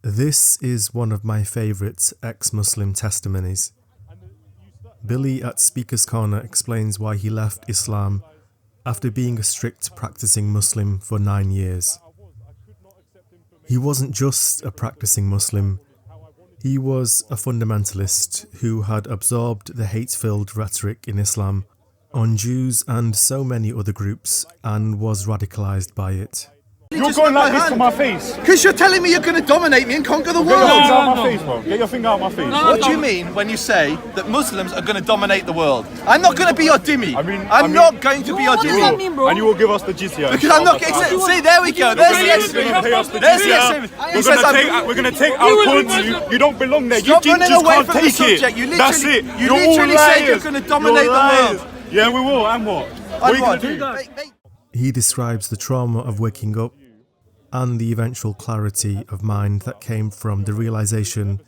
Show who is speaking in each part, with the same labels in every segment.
Speaker 1: This is one of my favourite ex-Muslim testimonies. Billy at Speaker's Corner explains why he left Islam after being a strict practicing Muslim for 9 years. He wasn't just a practicing Muslim, he was a fundamentalist who had absorbed the hate-filled rhetoric in Islam on Jews and so many other groups and was radicalised by it.
Speaker 2: You're going like this to my face.
Speaker 3: Because you're telling me you're going to dominate me and conquer the world.
Speaker 2: Get your finger out my face, bro. Get your finger out my face.
Speaker 3: What do you mean when you say that Muslims are going to dominate the world? I'm not going to be your dhimmi. I'm not going to be your dhimmi.
Speaker 4: What does that mean, bro?
Speaker 2: And you will give us the jizya.
Speaker 3: Because I'm not. See, there we go. There's the extreme. There's the extreme.
Speaker 2: We're going to take our coins. You don't belong there.
Speaker 3: Stop
Speaker 2: You
Speaker 3: running
Speaker 2: just
Speaker 3: away
Speaker 2: can't
Speaker 3: from the
Speaker 2: take
Speaker 3: subject.
Speaker 2: it. That's it.
Speaker 3: You literally said you're going to dominate the world.
Speaker 2: Yeah, we will. And what? What are you going to do?
Speaker 1: He describes the trauma of waking up and the eventual clarity of mind that came from the realization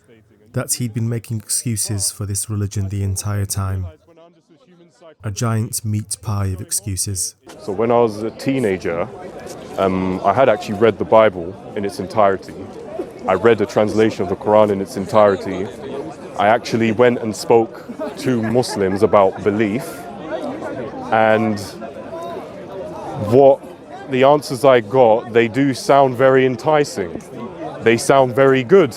Speaker 1: that he'd been making excuses for this religion the entire time. A giant meat pie of excuses.
Speaker 5: So when I was a teenager, I had actually read the Bible in its entirety. I read a translation of the Quran in its entirety. I actually went and spoke to Muslims about belief, and what the answers I got, they do sound very enticing. They sound very good.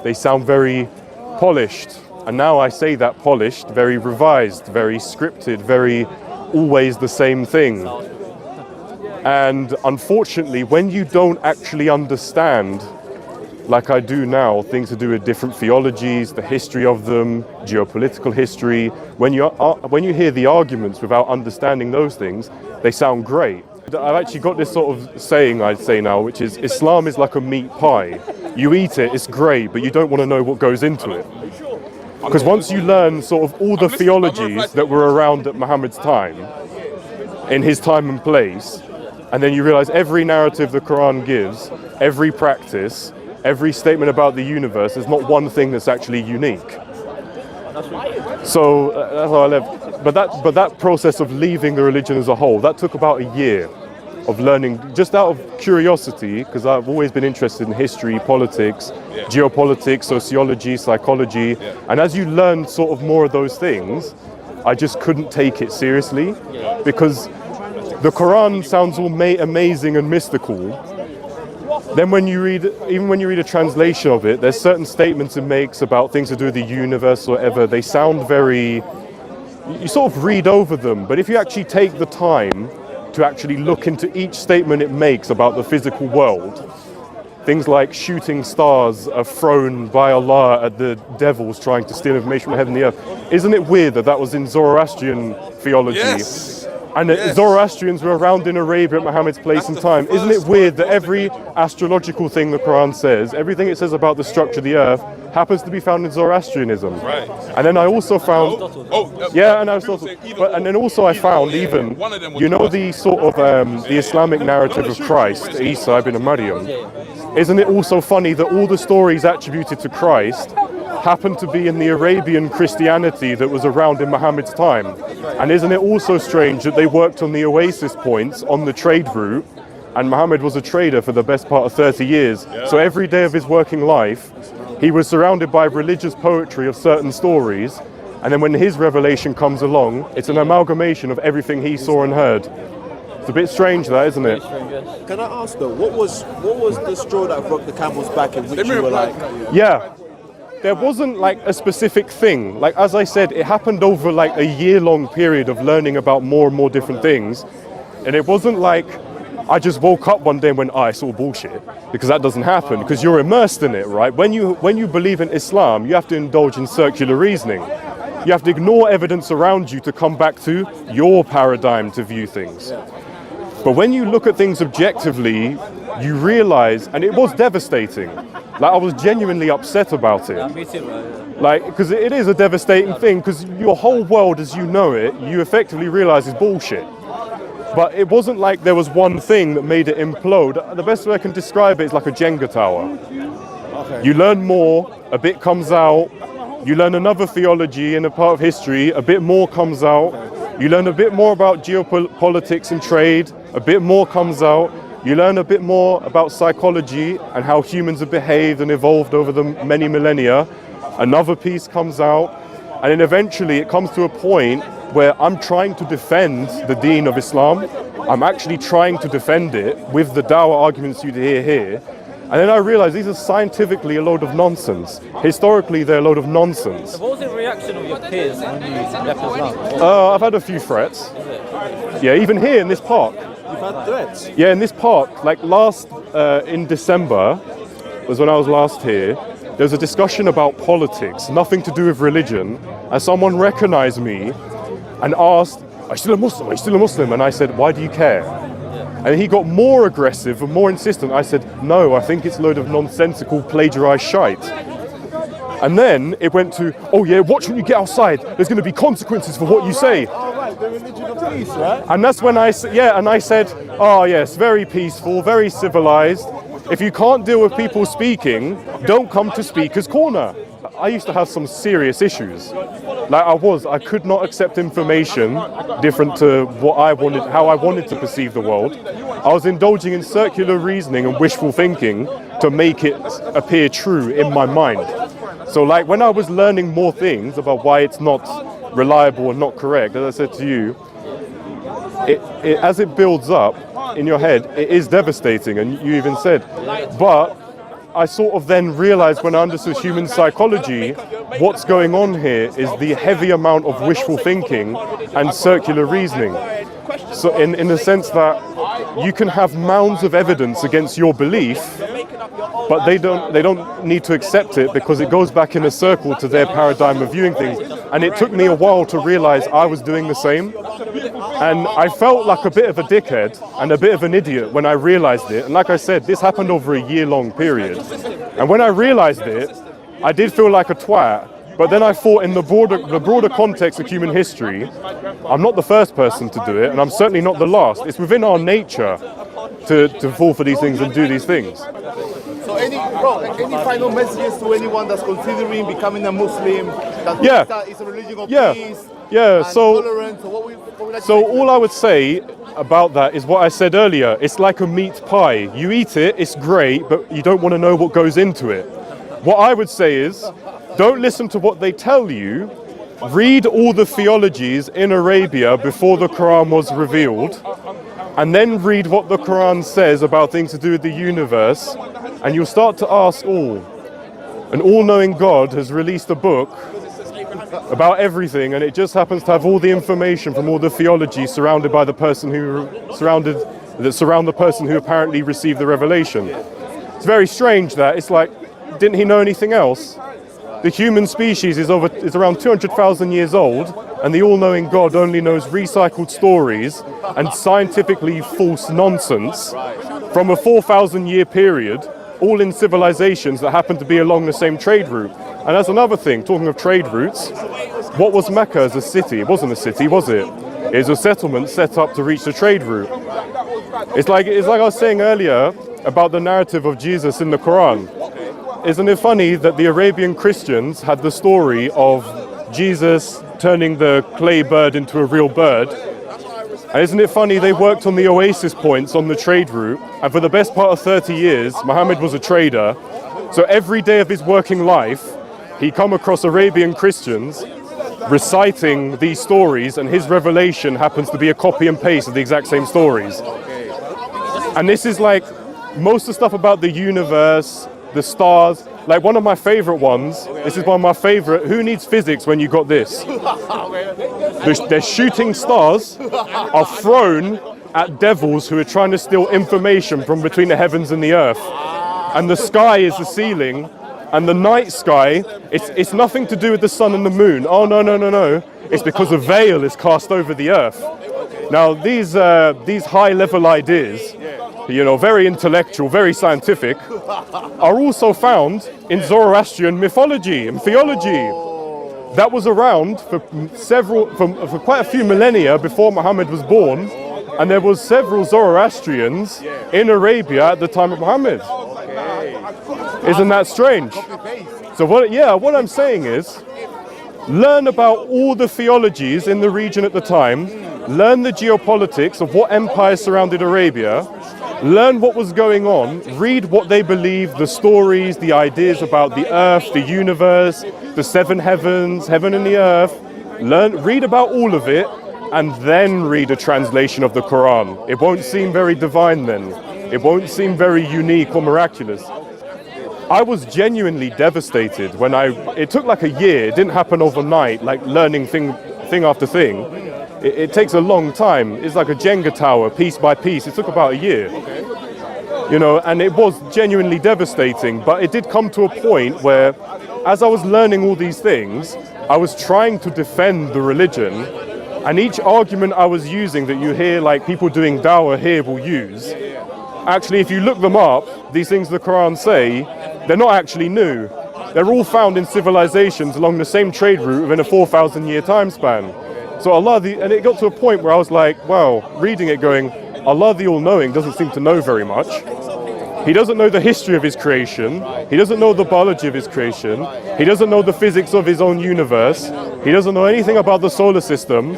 Speaker 5: They sound very polished. And now I say that polished, very revised, very scripted, very always the same thing. And unfortunately, when you don't actually understand, like I do now, things to do with different theologies, the history of them, geopolitical history, when you hear the arguments without understanding those things, they sound great. I've actually got this sort of saying I'd say now, which is Islam is like a meat pie. You eat it, it's great, but you don't want to know what goes into it. Because once you learn sort of all the theologies that were around at Muhammad's time, in his time and place, and then you realize every narrative the Quran gives, every practice, every statement about the universe, there's not one thing that's actually unique. So that's how I left. But that process of leaving the religion as a whole, that took about a year of learning, just out of curiosity, because I've always been interested in history, politics, geopolitics, sociology, psychology. And as you learn sort of more of those things, I just couldn't take it seriously, because the Quran sounds all amazing and mystical. Then even when you read a translation of it, there's certain statements it makes about things to do with the universe or whatever. They sound very, you sort of read over them. But if you actually take the time to actually look into each statement it makes about the physical world, things like shooting stars are thrown by Allah at the devils trying to steal information from heaven and the earth. Isn't it weird that that was in Zoroastrian theology?
Speaker 6: Yes.
Speaker 5: And the Zoroastrians were around in Arabia at Muhammad's place and time. Isn't it weird that every astrological thing the Quran says, everything it says about the structure of the earth, happens to be found in Zoroastrianism?
Speaker 6: Right.
Speaker 5: And then I also found, and Aristotle. And then also I found even, you know, the sort of the Islamic narrative of Christ, Isa ibn Maryam. Isn't it also funny that all the stories attributed to Christ happened to be in the Arabian Christianity that was around in Muhammad's time? And isn't it also strange that they worked on the oasis points on the trade route, and Muhammad was a trader for the best part of 30 years. So every day of his working life, he was surrounded by religious poetry of certain stories, and then when his revelation comes along, it's an amalgamation of everything he saw and heard. It's a bit strange that, isn't it?
Speaker 7: Can I ask though, what was the straw that broke the camel's back in which you were like...
Speaker 5: Yeah. There wasn't like a specific thing. Like, as I said, it happened over like a year-long period of learning about more and more different things. And it wasn't like I just woke up one day and went, oh, it's all bullshit. Because that doesn't happen, because you're immersed in it, right? When you believe in Islam, you have to indulge in circular reasoning. You have to ignore evidence around you to come back to your paradigm to view things. But when you look at things objectively, you realize, and it was devastating. Like, I was genuinely upset about it. Like, because it is a devastating thing, because your whole world as you know it, you effectively realize is bullshit. But it wasn't like there was one thing that made it implode. The best way I can describe it is like a Jenga tower. Okay. You learn more, a bit comes out. You learn another theology in a part of history, a bit more comes out. You learn a bit more about geopolitics and trade, a bit more comes out. You learn a bit more about psychology and how humans have behaved and evolved over the many millennia. Another piece comes out, and then eventually it comes to a point where I'm trying to defend the deen of Islam. I'm actually trying to defend it with the Dawah arguments you hear here. And then I realized these are scientifically a load of nonsense. Historically, they're a load of nonsense.
Speaker 4: So what was the reaction of your peers when you left Islam?
Speaker 5: I've had a few threats. Yeah, even here in this park.
Speaker 7: You've had threats?
Speaker 5: Yeah, in this park, like in December, was when I was last here, there was a discussion about politics, nothing to do with religion, and someone recognized me and asked, "Are you still a Muslim? Are you still a Muslim?" And I said, "Why do you care?" And he got more aggressive and more insistent. I said, "No, I think it's a load of nonsensical plagiarized shite." And then it went to, "Oh yeah, watch when you get outside. There's going to be consequences for what you say."
Speaker 7: Oh, right, the religion of peace, right?
Speaker 5: And that's when I said, "Oh yes, very peaceful, very civilized. If you can't deal with people speaking, don't come to Speaker's Corner." I used to have some serious issues. Like I could not accept information different to how I wanted to perceive the world. I was indulging in circular reasoning and wishful thinking to make it appear true in my mind. So like when I was learning more things about why it's not reliable and not correct, as I said to you, as it builds up in your head, it is devastating, and you even said, but I sort of then realized when I understood human psychology, what's going on here is the heavy amount of wishful thinking and circular reasoning. So in the sense that you can have mounds of evidence against your belief, but they don't need to accept it because it goes back in a circle to their paradigm of viewing things. And it took me a while to realize I was doing the same. And I felt like a bit of a dickhead and a bit of an idiot when I realized it. And like I said, this happened over a year-long period. And when I realized it, I did feel like a twat. But then I thought in the broader context of human history, I'm not the first person to do it, and I'm certainly not the last. It's within our nature to fall for these things and do these things.
Speaker 7: So any final messages to anyone that's considering becoming a Muslim, that is a religion of peace, and tolerance, or what would you like to say?
Speaker 5: All I would say about that is what I said earlier. It's like a meat pie. You eat it, it's great, but you don't want to know what goes into it. What I would say is, don't listen to what they tell you. Read all the theologies in Arabia before the Quran was revealed, and then read what the Quran says about things to do with the universe, and you'll start to ask, an all-knowing God has released a book about everything, and it just happens to have all the information from all the theology surround the person who apparently received the revelation. It's very strange that it's like, didn't he know anything else? The human species is around 200,000 years old, and the all-knowing God only knows recycled stories and scientifically false nonsense from a 4,000-year period, all in civilizations that happen to be along the same trade route. And that's another thing, talking of trade routes, what was Mecca as a city? It wasn't a city, was it? It was a settlement set up to reach the trade route. It's like I was saying earlier about the narrative of Jesus in the Quran. Isn't it funny that the Arabian Christians had the story of Jesus turning the clay bird into a real bird? And isn't it funny they worked on the oasis points on the trade route, and for the best part of 30 years, Muhammad was a trader. So every day of his working life, he come across Arabian Christians reciting these stories, and his revelation happens to be a copy and paste of the exact same stories. And this is like most of the stuff about the universe, the stars, like one of my favorite ones, this is one of my favorite, who needs physics when you got this? Their shooting stars are thrown at devils who are trying to steal information from between the heavens and the earth. And the sky is the ceiling, and the night sky, it's nothing to do with the sun and the moon. Oh no. It's because a veil is cast over the earth. Now these high level ideas, very intellectual, very scientific, are also found in Zoroastrian mythology and theology. That was around for quite a few millennia before Muhammad was born, and there was several Zoroastrians in Arabia at the time of Muhammad. Isn't that strange? So what I'm saying is, learn about all the theologies in the region at the time, learn the geopolitics of what empires surrounded Arabia, learn what was going on, read what they believe, the stories, the ideas about the earth, the universe, the seven heavens, heaven and the earth. Read about all of it, and then read a translation of the Quran. It won't seem very divine then. It won't seem very unique or miraculous. I was genuinely devastated when it took like a year. It didn't happen overnight, like learning thing after thing. It takes a long time. It's like a Jenga tower, piece by piece. It took about a year. You know, and it was genuinely devastating, but it did come to a point where, as I was learning all these things, I was trying to defend the religion, and each argument I was using that you hear like people doing dawah here will use, actually if you look them up, these things the Quran say, they're not actually new. They're all found in civilizations along the same trade route within a 4,000 year time span. So and it got to a point where I was like, well, reading it going, Allah the All-Knowing doesn't seem to know very much. He doesn't know the history of his creation. He doesn't know the biology of his creation. He doesn't know the physics of his own universe. He doesn't know anything about the solar system.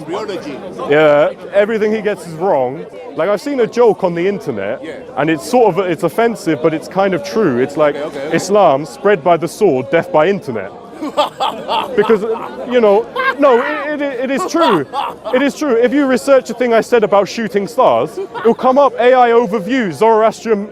Speaker 5: Yeah, everything he gets is wrong. Like, I've seen a joke on the internet, and it's it's offensive, but it's kind of true. It's like, Islam spread by the sword, death by internet. Because, you know, no, it is true. It is true. If you research a thing I said about shooting stars, it'll come up AI overview, Zoroastrian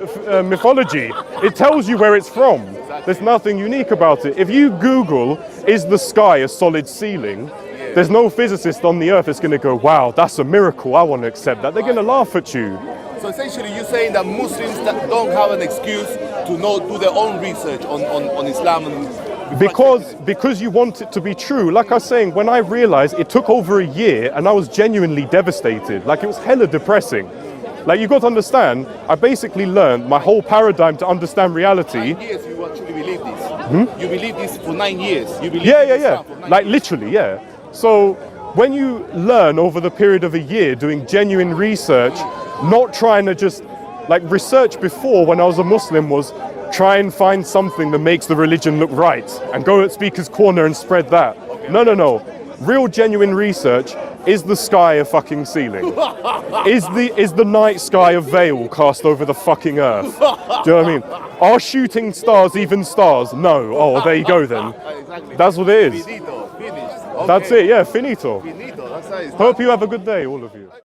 Speaker 5: mythology. It tells you where it's from. There's nothing unique about it. If you Google, is the sky a solid ceiling? There's no physicist on the earth that's going to go, wow, that's a miracle, I want to accept that. They're going to laugh at you.
Speaker 7: So essentially you're saying that Muslims that don't have an excuse to do their own research on Islam and
Speaker 5: because you want it to be true. Like I was saying, when I realized it took over a year and I was genuinely devastated, like it was hella depressing. Like, you got to understand, I basically learned my whole paradigm to understand reality.
Speaker 7: 9 years you actually believe this? You believe this for 9 years? You believe
Speaker 5: yeah. Like literally, yeah. So when you learn over the period of a year doing genuine research, not trying to just, like, research before when I was a Muslim was try and find something that makes the religion look right and go at Speaker's Corner and spread that. No. Real genuine research. Is the sky a fucking ceiling? Is the night sky a veil cast over the fucking earth? Do you know what I mean? Are shooting stars even stars? No. Oh, there you go then. That's what it is.
Speaker 7: Finito. Finished. Okay.
Speaker 5: That's it, yeah, finito.
Speaker 7: Finito. That's nice.
Speaker 5: Hope you have a good day, all of you.